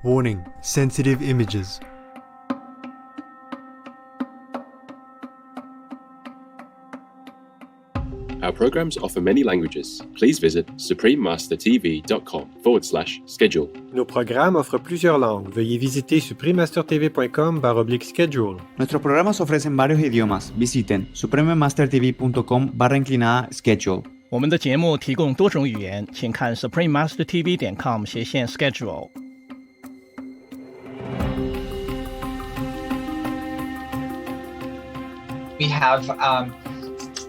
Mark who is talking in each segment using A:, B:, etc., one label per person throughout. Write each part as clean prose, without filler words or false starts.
A: Warning: sensitive images.
B: Our programs offer many languages. Please visit suprememastertv.com/schedule.
A: Nos programas offrent plusieurs langues. Veuillez visiter suprememastertv.com/schedule.
C: Nuestros programas ofrecen varios idiomas. Visiten suprememastertv.com/schedule.
D: 我们的节目提供多种语言，请看 suprememastertv.com/schedule。We
E: have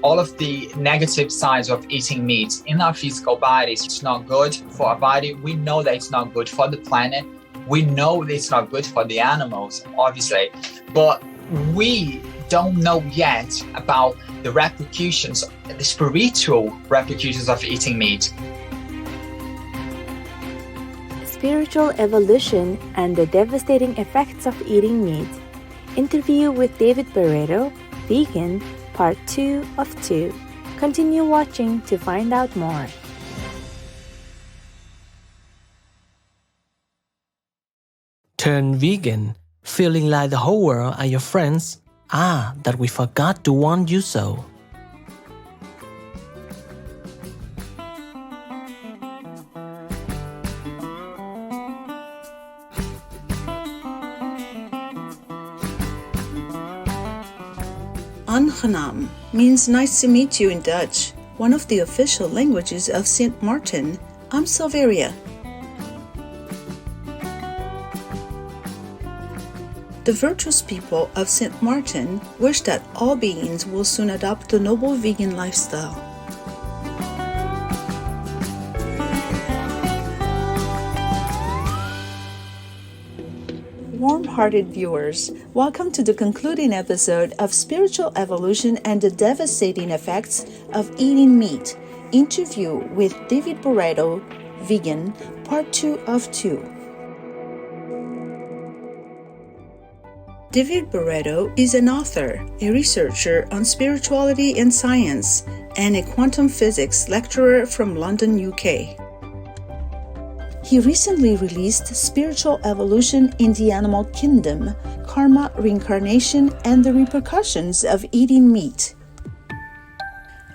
E: all of the negative sides of eating meat in our physical bodies. It's not good for our body. We know that it's not good for the planet. We know that it's not good for the animals, obviously. But we don't know yet about the repercussions, the spiritual repercussions of eating meat.
F: Spiritual evolution and the devastating effects of eating meat. Interview with David Barreto, Vegan, Part 2 of 2. Continue watching to find out more.
G: Turn vegan, feeling like the whole world are your friends? That we forgot to warn you so.
H: Aangenaam means nice to meet you in Dutch, one of the official languages of St. Martin, Amstelveen. The virtuous people of St. Martin wish that all beings will soon adopt the noble vegan lifestyle. Warm-hearted viewers, welcome to the concluding episode of Spiritual Evolution and the Devastating Effects of Eating Meat. Interview with David Barreto, Vegan, Part 2 of 2. David Barreto is an author, a researcher on spirituality and science, and a quantum physics lecturer from London, UK. He recently released Spiritual Evolution in the Animal Kingdom, Karma, Reincarnation, and the Repercussions of Eating Meat.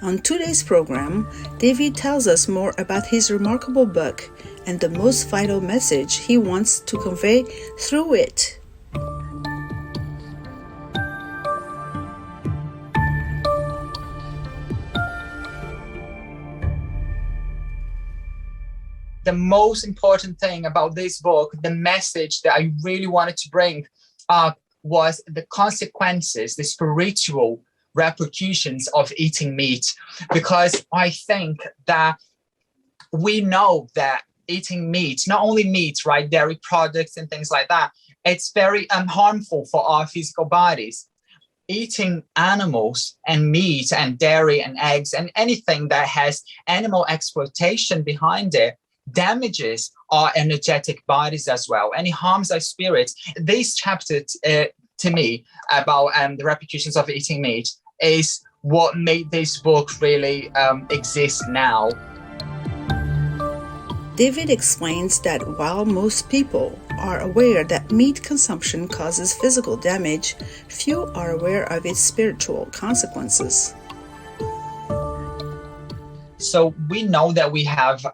H: On today's program, David tells us more about his remarkable book and the most vital message he wants to convey through it.
E: The most important thing about this book, the message that I really wanted to bring up was the consequences, the spiritual repercussions of eating meat. Because I think that we know that eating meat, not only meat, right, dairy products and things like that, it's very harmful for our physical bodies. Eating animals and meat and dairy and eggs and anything that has animal exploitation behind it damages our energetic bodies as well, and it harms our spirits. This chapter to me about the repercussions of eating meat is what made this book really exist now.
H: David explains that while most people are aware that meat consumption causes physical damage, few are aware of its spiritual consequences.
E: So we know that we have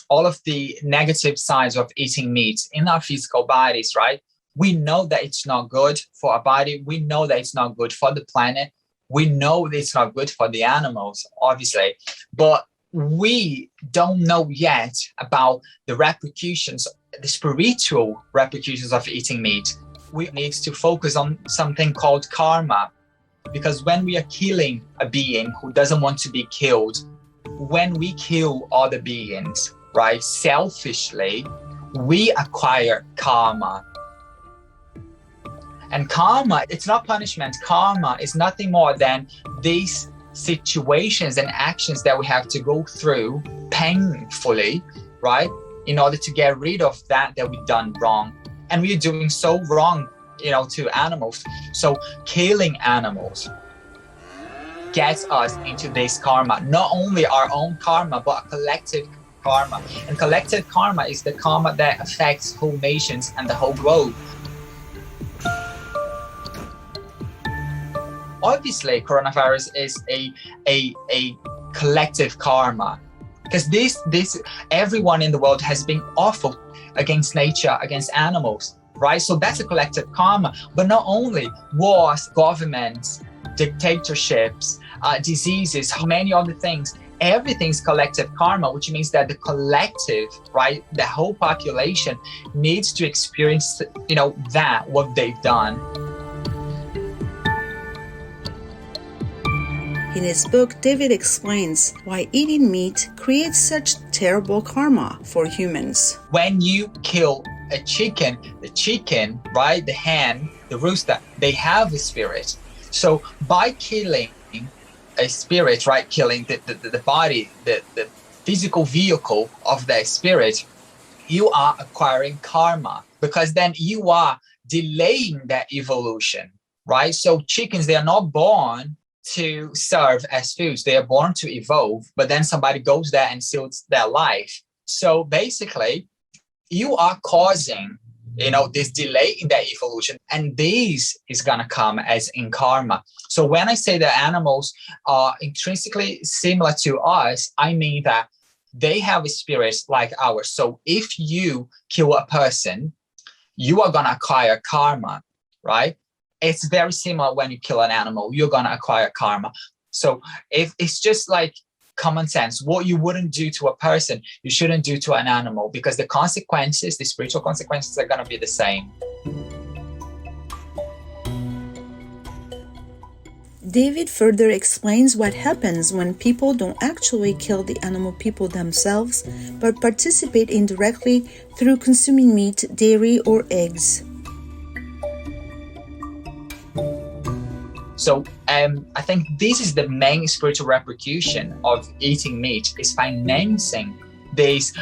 E: all of the negative sides of eating meat in our physical bodies, right? We know that it's not good for our body. We know that it's not good for the planet. We know that it's not good for the animals, obviously. But we don't know yet about the repercussions, the spiritual repercussions of eating meat. We need to focus on something called karma. Because when we are killing a being who doesn't want to be killed, when we kill other beings, right, selfishly, we acquire karma. And karma, it's not punishment. Karma is nothing more than these situations and actions that we have to go through painfully, right, in order to get rid of that we've done wrong. And we're doing so wrong, to animals. So killing animals gets us into this karma, not only our own karma, but a collective karma. And collective karma is the karma that affects whole nations and the whole globe. Obviously, coronavirus is a collective karma, because this everyone in the world has been awful against nature, against animals, right? So that's a collective karma. But not only wars, governments, dictatorships, diseases, many other things, everything's collective karma, which means that the collective, right, the whole population needs to experience, that what they've done.
H: In his book, David explains why eating meat creates such terrible karma for humans.
E: When you kill a chicken, the chicken, right, the hen, the rooster, they have a spirit. So by killing a spirit, right, killing the body, the physical vehicle of that spirit, you are acquiring karma, because then you are delaying that evolution, right? So chickens, they are not born to serve as foods. They are born to evolve, but then somebody goes there and steals their life. So basically, you are causing, this delay in that evolution, and this is gonna come as in karma. So when I say that animals are intrinsically similar to us, I mean that they have a spirit like ours. So if you kill a person, you are gonna acquire karma, right? It's very similar when you kill an animal, you're going to acquire karma. So if it's just like common sense, what you wouldn't do to a person, you shouldn't do to an animal, because the consequences, the spiritual consequences, are going to be the same.
H: David further explains what happens when people don't actually kill the animal people themselves, but participate indirectly through consuming meat, dairy, or eggs.
E: So I think this is the main spiritual repercussion of eating meat, is financing these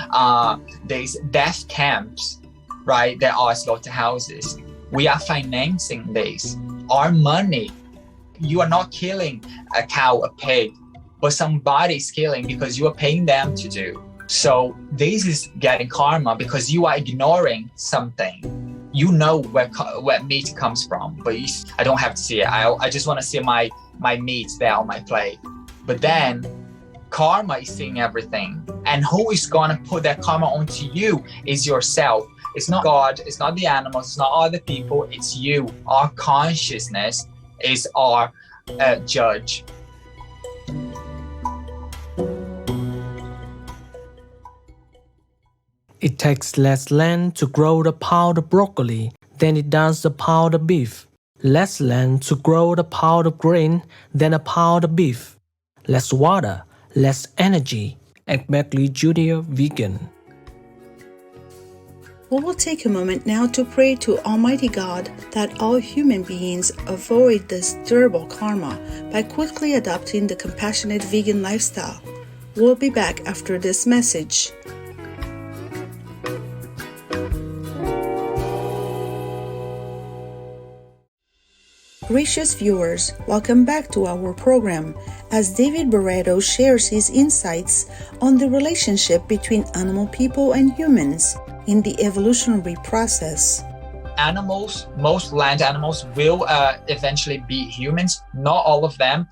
E: death camps, right? There are slaughterhouses. We are financing this. Our money. You are not killing a cow, a pig, but somebody is killing because you are paying them to do. So this is getting karma because you are ignoring something. You know where meat comes from, but I don't have to see it. I just want to see my meat there on my plate. But then karma is seeing everything. And who is going to put that karma onto you is yourself. It's not God, it's not the animals, it's not other people, it's you. Our consciousness is our judge.
G: It takes less land to grow the powder broccoli than it does the powder beef. Less land to grow the powder grain than a powder beef. Less water, less energy. Acmeckley Judeo Vegan.
H: We will take a moment now to pray to Almighty God that all human beings avoid this terrible karma by quickly adopting the compassionate vegan lifestyle. We'll be back after this message. Gracious viewers, welcome back to our program as David Barreto shares his insights on the relationship between animal people and humans in the evolutionary process.
E: Animals, most land animals will eventually be humans, not all of them.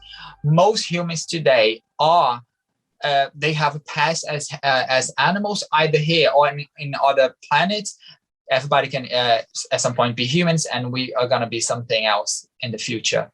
E: Most humans today are, they have a past as animals, either here or in other planets. Everybody can at some point be humans, and we are going to be something else in the future.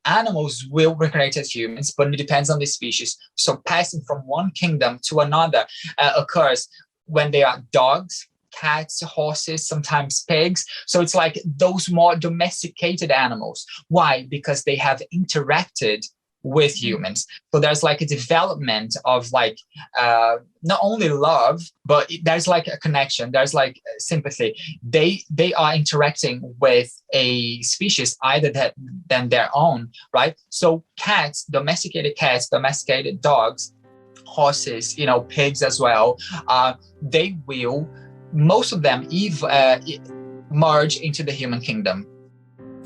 E: Animals will reincarnate as humans, but it depends on the species. So passing from one kingdom to another occurs when they are dogs, cats, horses, sometimes pigs. So it's like those more domesticated animals. Why? Because they have interacted with humans. So there's like a development of like not only love, but there's like a connection, there's like sympathy. They are interacting with a species either than their own, right? So cats, domesticated dogs, horses, pigs as well, they will, most of them merge into the human kingdom.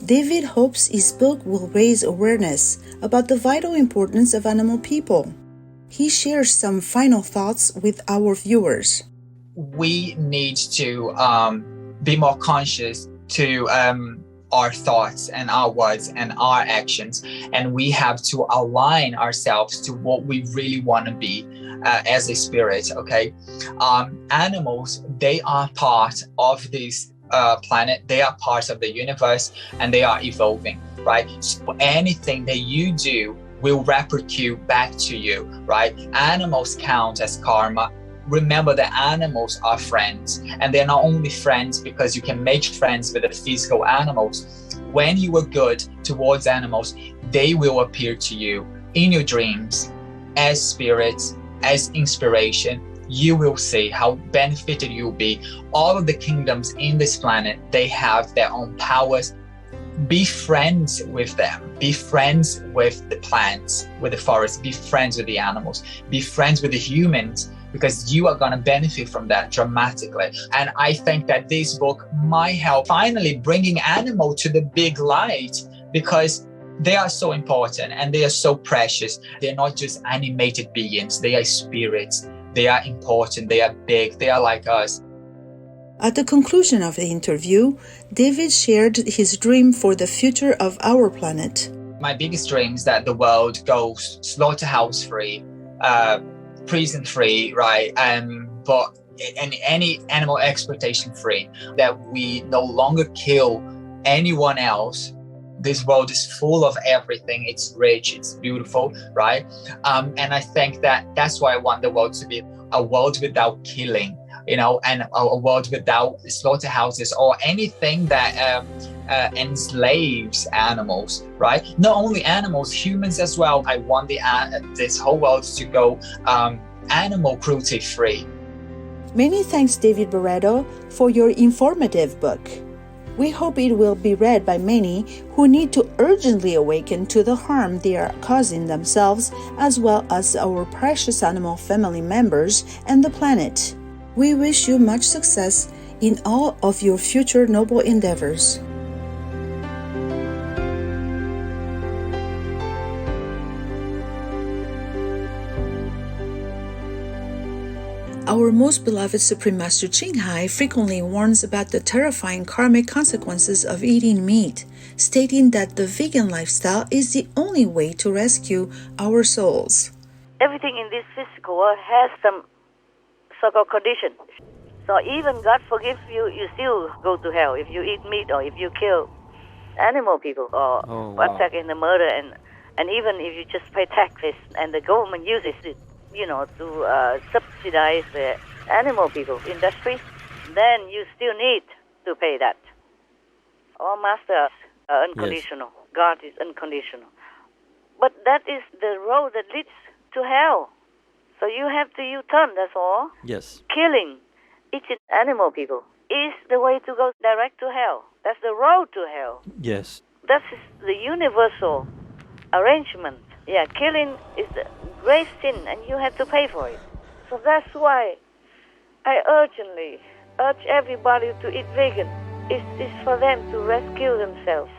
H: David hopes his book will raise awareness about the vital importance of animal people. He shares some final thoughts with our viewers.
E: We need to be more conscious to our thoughts and our words and our actions, and we have to align ourselves to what we really want to be as a spirit. Okay, animals, they are part of this planet, they are part of the universe, and they are evolving, right? So anything that you do will repercute back to you, right? Animals count as karma. Remember that animals are friends, and they're not only friends because you can make friends with the physical animals. When you are good towards animals, they will appear to you in your dreams as spirits, as inspiration. You will see how benefited you'll be. All of the kingdoms in this planet, they have their own powers. Be friends with them. Be friends with the plants, with the forest. Be friends with the animals. Be friends with the humans, because you are going to benefit from that dramatically. And I think that this book might help finally bringing animal to the big light, because they are so important and they are so precious. They're not just animated beings. They are spirits. They are important. They are big. They are like us.
H: At the conclusion of the interview, David shared his dream for the future of our planet.
E: My biggest dream is that the world goes slaughterhouse-free, prison-free, right? But any animal exploitation-free, that we no longer kill anyone else. This world is full of everything. It's rich, it's beautiful, right? And I think that that's why I want the world to be a world without killing, you know, and a world without slaughterhouses or anything that enslaves animals, right? Not only animals, humans as well. I want this whole world to go animal cruelty free.
H: Many thanks, David Barreto, for your informative book. We hope it will be read by many who need to urgently awaken to the harm they are causing themselves, as well as our precious animal family members and the planet. We wish you much success in all of your future noble endeavors. Our most beloved Supreme Master Ching Hai frequently warns about the terrifying karmic consequences of eating meat, stating that the vegan lifestyle is the only way to rescue our souls.
I: Everything in this physical world has some so-called condition. So even God forgives you, you still go to hell if you eat meat or if you kill animal people or attack in the murder, and even if you just pay taxes and the government uses it, you know, to subsidize the animal people industry, then you still need to pay that. All masters are unconditional. Yes. God is unconditional. But that is the road that leads to hell. So you have to U-turn, that's all.
J: Yes.
I: Killing, eating animal people is the way to go direct to hell. That's the road to hell.
J: Yes.
I: That is the universal arrangement. Yeah, killing is the great sin, and you have to pay for it. So that's why I urgently urge everybody to eat vegan. It's for them to rescue themselves.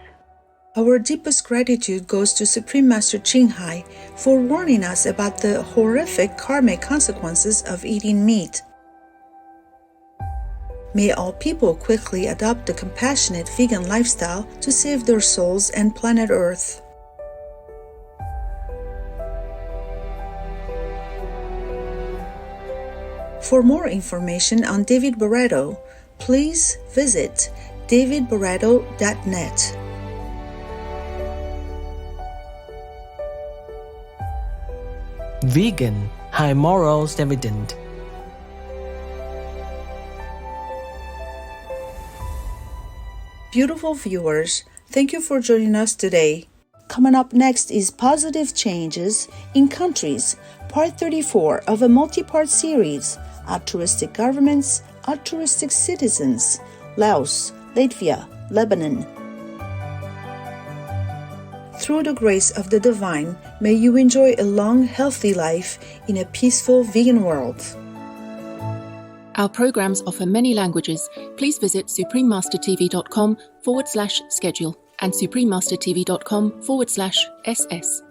H: Our deepest gratitude goes to Supreme Master Ching Hai for warning us about the horrific karmic consequences of eating meat. May all people quickly adopt the compassionate vegan lifestyle to save their souls and planet Earth. For more information on David Barreto, please visit davidbarreto.net.
G: Vegan, high morals evident.
H: Beautiful viewers, thank you for joining us today. Coming up next is Positive Changes in Countries, Part 34 of a multi-part series, Altruistic Governments, Altruistic Citizens, Laos, Latvia, Lebanon. Through the grace of the divine, may you enjoy a long, healthy life in a peaceful vegan world.
K: Our programs offer many languages. Please visit suprememastertv.com/schedule and suprememastertv.com/ss.